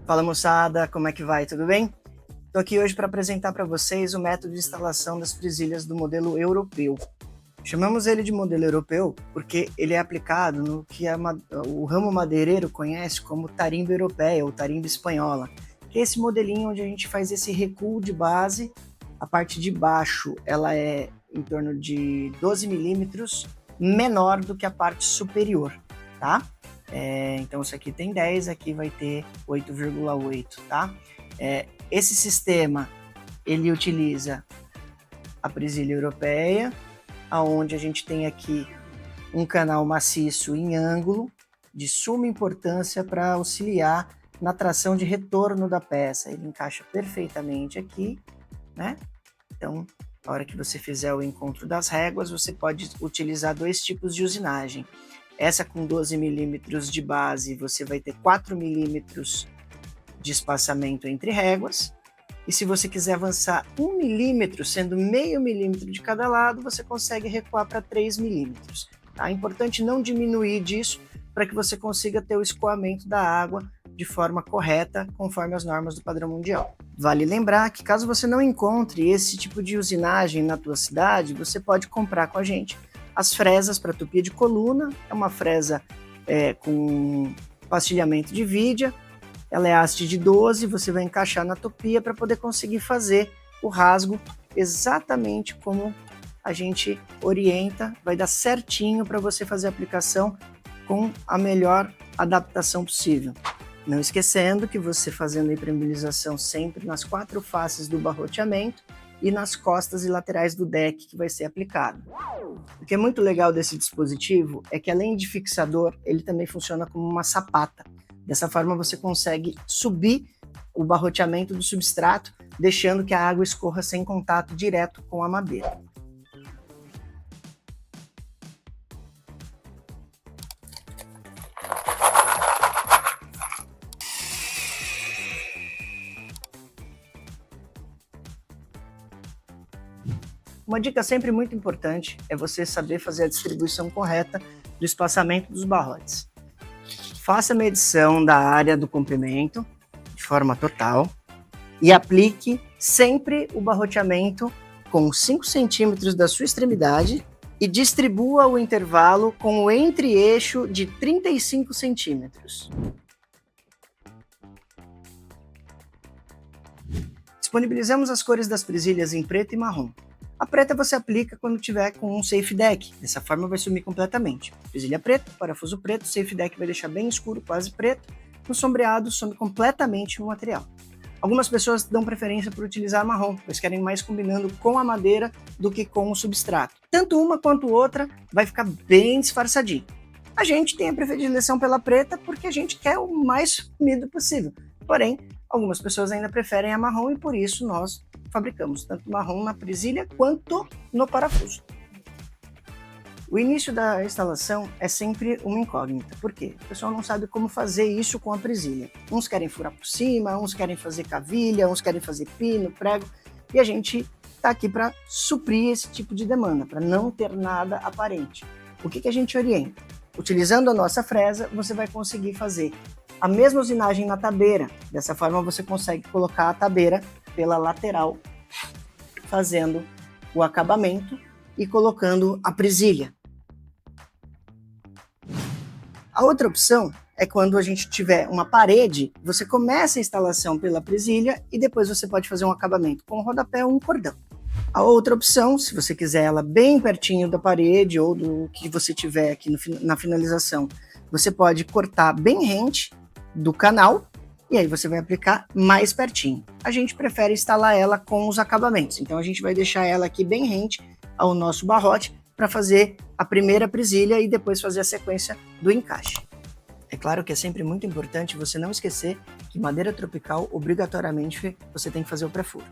Fala moçada, como é que vai? Tudo bem? Estou aqui hoje para apresentar para vocês o método de instalação das presilhas do modelo europeu. Chamamos ele de modelo europeu porque ele é aplicado no que o ramo madeireiro conhece como tarimba europeia ou tarimba espanhola, que é esse modelinho onde a gente faz esse recuo de base. A parte de baixo ela é em torno de 12 milímetros menor do que a parte superior, tá? Então isso aqui tem 10, aqui vai ter 8,8, tá? Esse sistema ele utiliza a presilha europeia, aonde a gente tem aqui um canal maciço em ângulo de suma importância para auxiliar na tração de retorno da peça. Ele encaixa perfeitamente aqui, né? Então, na hora que você fizer o encontro das réguas, você pode utilizar dois tipos de usinagem. Essa com 12 milímetros de base, você vai ter 4 milímetros de espaçamento entre réguas. E se você quiser avançar 1 milímetro, sendo meio milímetro de cada lado, você consegue recuar para 3 milímetros. Tá? É importante não diminuir disso para que você consiga ter o escoamento da água de forma correta, conforme as normas do padrão mundial. Vale lembrar que caso você não encontre esse tipo de usinagem na tua cidade, você pode comprar com a gente as fresas para tupia de coluna. É uma fresa com pastilhamento de vidia, ela é haste de 12, você vai encaixar na tupia para poder conseguir fazer o rasgo exatamente como a gente orienta, vai dar certinho para você fazer a aplicação com a melhor adaptação possível. Não esquecendo que você fazendo a impermeabilização sempre nas 4 faces do barroteamento e nas costas e laterais do deck que vai ser aplicado. O que é muito legal desse dispositivo é que além de fixador, ele também funciona como uma sapata. Dessa forma você consegue subir o barroteamento do substrato, deixando que a água escorra sem contato direto com a madeira. Uma dica sempre muito importante é você saber fazer a distribuição correta do espaçamento dos barrotes. Faça a medição da área do comprimento de forma total e aplique sempre o barroteamento com 5 centímetros da sua extremidade e distribua o intervalo com o entre-eixo de 35 centímetros. Disponibilizamos as cores das presilhas em preto e marrom. A preta você aplica quando tiver com um safe deck, dessa forma vai sumir completamente. Presilha preta, parafuso preto, safe deck vai deixar bem escuro, quase preto. No sombreado some completamente o material. Algumas pessoas dão preferência por utilizar marrom, pois querem mais combinando com a madeira do que com o substrato. Tanto uma quanto outra vai ficar bem disfarçadinho. A gente tem a predileção pela preta porque a gente quer o mais unido possível. Porém, algumas pessoas ainda preferem a marrom e por isso nós fabricamos tanto marrom na presilha quanto no parafuso. O início da instalação é sempre uma incógnita. Por quê? O pessoal não sabe como fazer isso com a presilha. Uns querem furar por cima, uns querem fazer cavilha, uns querem fazer pino, prego, e a gente está aqui para suprir esse tipo de demanda, para não ter nada aparente. O que a gente orienta? Utilizando a nossa fresa, você vai conseguir fazer a mesma usinagem na tabeira. Dessa forma você consegue colocar a tabeira pela lateral, fazendo o acabamento e colocando a presilha. A outra opção é quando a gente tiver uma parede, você começa a instalação pela presilha e depois você pode fazer um acabamento com um rodapé ou um cordão. A outra opção, se você quiser ela bem pertinho da parede ou do que você tiver aqui na finalização, você pode cortar bem rente do canal e aí você vai aplicar mais pertinho. A gente prefere instalar ela com os acabamentos, então a gente vai deixar ela aqui bem rente ao nosso barrote para fazer a primeira presilha e depois fazer a sequência do encaixe. É claro que é sempre muito importante você não esquecer que madeira tropical, obrigatoriamente, você tem que fazer o pré-furo.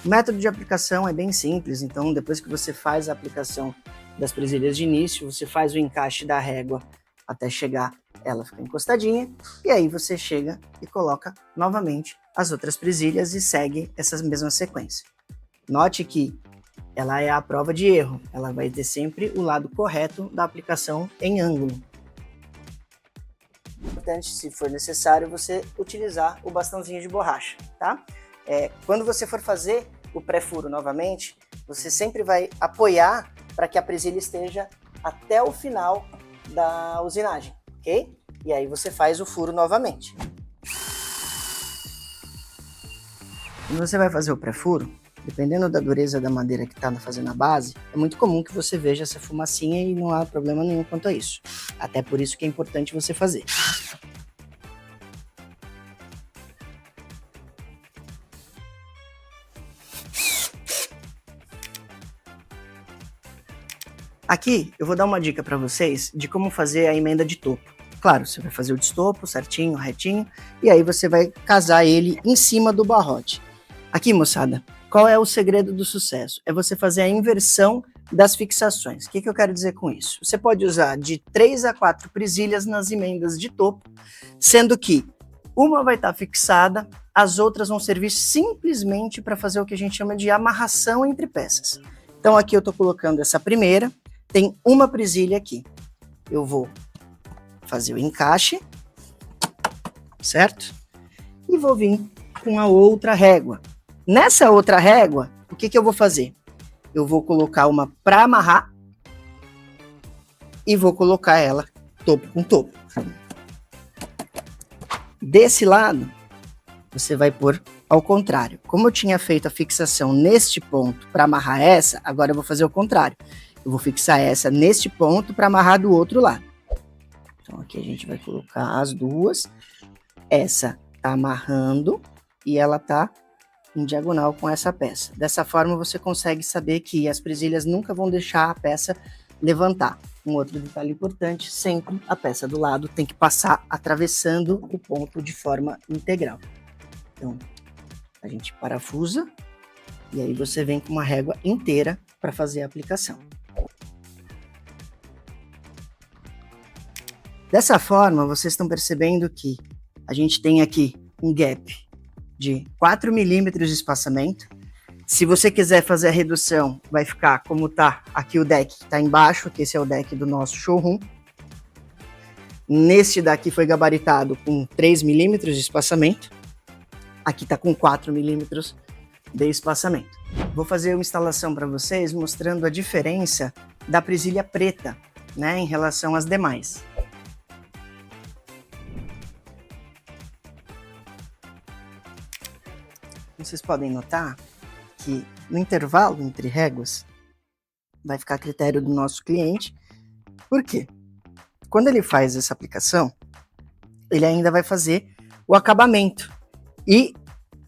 O método de aplicação é bem simples, então depois que você faz a aplicação das presilhas de início, você faz o encaixe da régua até chegar, ela fica encostadinha, e aí você chega e coloca novamente as outras presilhas e segue essa mesma sequência. Note que ela é a prova de erro, ela vai ter sempre o lado correto da aplicação em ângulo. importante, se for necessário, você utilizar o bastãozinho de borracha, tá? Quando você for fazer o pré-furo novamente, você sempre vai apoiar para que a presilha esteja até o final da usinagem, ok? E aí você faz o furo novamente. Quando você vai fazer o pré-furo, dependendo da dureza da madeira que está fazendo a base, é muito comum que você veja essa fumacinha e não há problema nenhum quanto a isso. Até por isso que é importante você fazer. Aqui eu vou dar uma dica para vocês de como fazer a emenda de topo. Claro, você vai fazer o destopo certinho, retinho, e aí você vai casar ele em cima do barrote. Aqui, moçada, qual é o segredo do sucesso? É você fazer a inversão das fixações. O que eu quero dizer com isso? Você pode usar de 3 a 4 presilhas nas emendas de topo, sendo que uma vai estar fixada, as outras vão servir simplesmente para fazer o que a gente chama de amarração entre peças. Então aqui eu estou colocando essa primeira, tem uma presilha aqui. Eu vou fazer o encaixe, certo? E vou vir com a outra régua. Nessa outra régua, o que eu vou fazer? Eu vou colocar uma para amarrar e vou colocar ela topo com topo. Desse lado, você vai pôr ao contrário. Como eu tinha feito a fixação neste ponto para amarrar essa, agora eu vou fazer o contrário. Eu vou fixar essa neste ponto para amarrar do outro lado. Então aqui a gente vai colocar as duas. Essa tá amarrando e ela tá em diagonal com essa peça. Dessa forma você consegue saber que as presilhas nunca vão deixar a peça levantar. Um outro detalhe importante, sempre a peça do lado tem que passar atravessando o ponto de forma integral. Então a gente parafusa e aí você vem com uma régua inteira para fazer a aplicação. Dessa forma, vocês estão percebendo que a gente tem aqui um gap de 4 milímetros de espaçamento. Se você quiser fazer a redução, vai ficar como está aqui o deck que está embaixo, que esse é o deck do nosso showroom. Neste daqui foi gabaritado com 3 milímetros de espaçamento. Aqui está com 4 milímetros de espaçamento. Vou fazer uma instalação para vocês mostrando a diferença da presilha preta, né, em relação às demais. Vocês podem notar que no intervalo entre réguas vai ficar a critério do nosso cliente. Por quê? Quando ele faz essa aplicação, ele ainda vai fazer o acabamento. E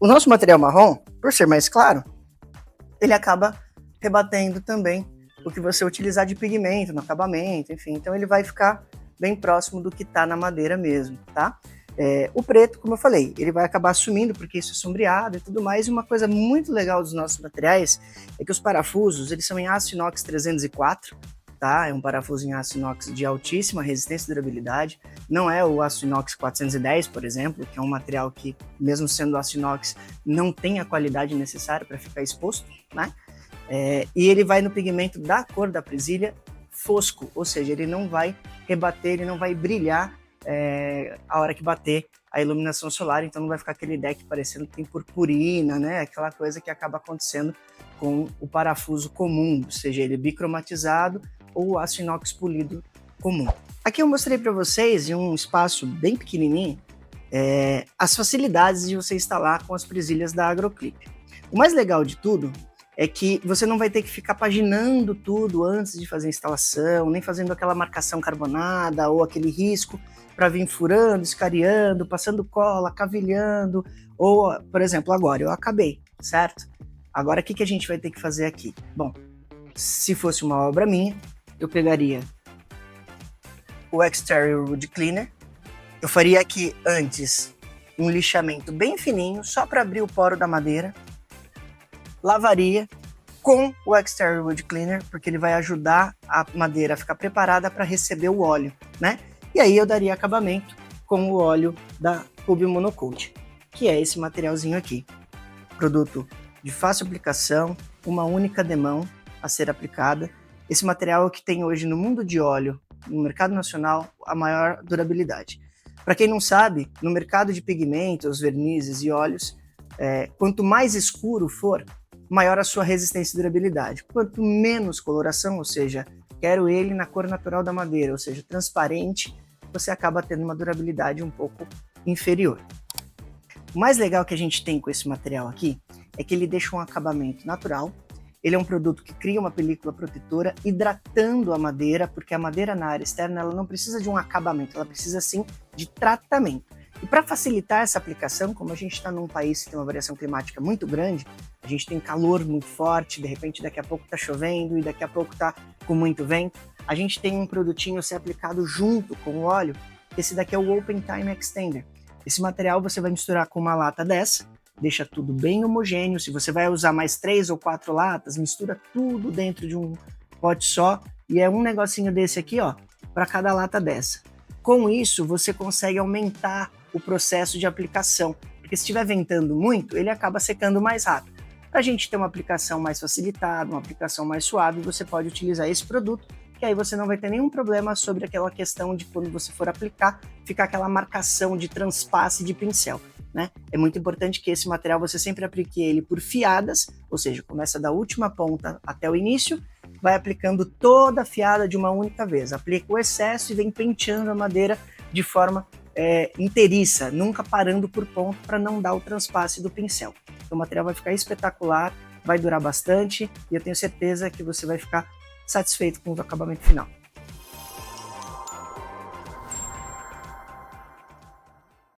o nosso material marrom, por ser mais claro, ele acaba rebatendo também o que você utilizar de pigmento no acabamento, enfim. Então ele vai ficar bem próximo do que está na madeira mesmo, tá? O preto, como eu falei, ele vai acabar sumindo porque isso é sombreado e tudo mais. E uma coisa muito legal dos nossos materiais é que os parafusos, eles são em aço inox 304, tá? É um parafuso em aço inox de altíssima resistência e durabilidade. Não é o aço inox 410, por exemplo, que é um material que, mesmo sendo aço inox, não tem a qualidade necessária para ficar exposto, né? E ele vai no pigmento da cor da presilha fosco, ou seja, ele não vai rebater, ele não vai brilhar a hora que bater a iluminação solar, então não vai ficar aquele deck parecendo que tem purpurina, né? Aquela coisa que acaba acontecendo com o parafuso comum, seja ele bicromatizado ou aço inox polido comum. Aqui eu mostrei para vocês, em um espaço bem pequenininho, as facilidades de você instalar com as presilhas da Agroclip. O mais legal de tudo é que você não vai ter que ficar paginando tudo antes de fazer a instalação, nem fazendo aquela marcação carbonada ou aquele risco para vir furando, escariando, passando cola, cavilhando, ou, por exemplo, agora eu acabei, certo? Agora o que a gente vai ter que fazer aqui? Bom, se fosse uma obra minha, eu pegaria o Exterior Wood Cleaner, eu faria aqui antes um lixamento bem fininho, só para abrir o poro da madeira, lavaria com o Exterior Wood Cleaner, porque ele vai ajudar a madeira a ficar preparada para receber o óleo, né? E aí eu daria acabamento com o óleo da Ruby Monocoat, que é esse materialzinho aqui. Produto de fácil aplicação, uma única demão a ser aplicada. Esse material é o que tem hoje no mundo de óleo, no mercado nacional, a maior durabilidade. Para quem não sabe, no mercado de pigmentos, vernizes e óleos, quanto mais escuro for, maior a sua resistência e durabilidade. Quanto menos coloração, ou seja, quero ele na cor natural da madeira, ou seja, transparente, você acaba tendo uma durabilidade um pouco inferior. O mais legal que a gente tem com esse material aqui é que ele deixa um acabamento natural. Ele é um produto que cria uma película protetora, hidratando a madeira, porque a madeira na área externa ela não precisa de um acabamento, ela precisa sim de tratamento. E para facilitar essa aplicação, como a gente está num país que tem uma variação climática muito grande, a gente tem calor muito forte, de repente daqui a pouco está chovendo e daqui a pouco está com muito vento, a gente tem um produtinho a ser aplicado junto com o óleo. Esse daqui é o Open Time Extender. Esse material você vai misturar com uma lata dessa, deixa tudo bem homogêneo. Se você vai usar mais 3 ou 4 latas, mistura tudo dentro de um pote só, e é um negocinho desse aqui, ó, para cada lata dessa. Com isso, você consegue aumentar o processo de aplicação, porque se estiver ventando muito, ele acaba secando mais rápido. Para a gente ter uma aplicação mais facilitada, uma aplicação mais suave, você pode utilizar esse produto, que aí você não vai ter nenhum problema sobre aquela questão de quando você for aplicar, ficar aquela marcação de transpasse de pincel, né? É muito importante que esse material você sempre aplique ele por fiadas, ou seja, começa da última ponta até o início, vai aplicando toda a fiada de uma única vez, aplica o excesso e vem penteando a madeira de forma inteiriça, nunca parando por ponto para não dar o transpasse do pincel. Então, o material vai ficar espetacular, vai durar bastante e eu tenho certeza que você vai ficar satisfeito com o acabamento final.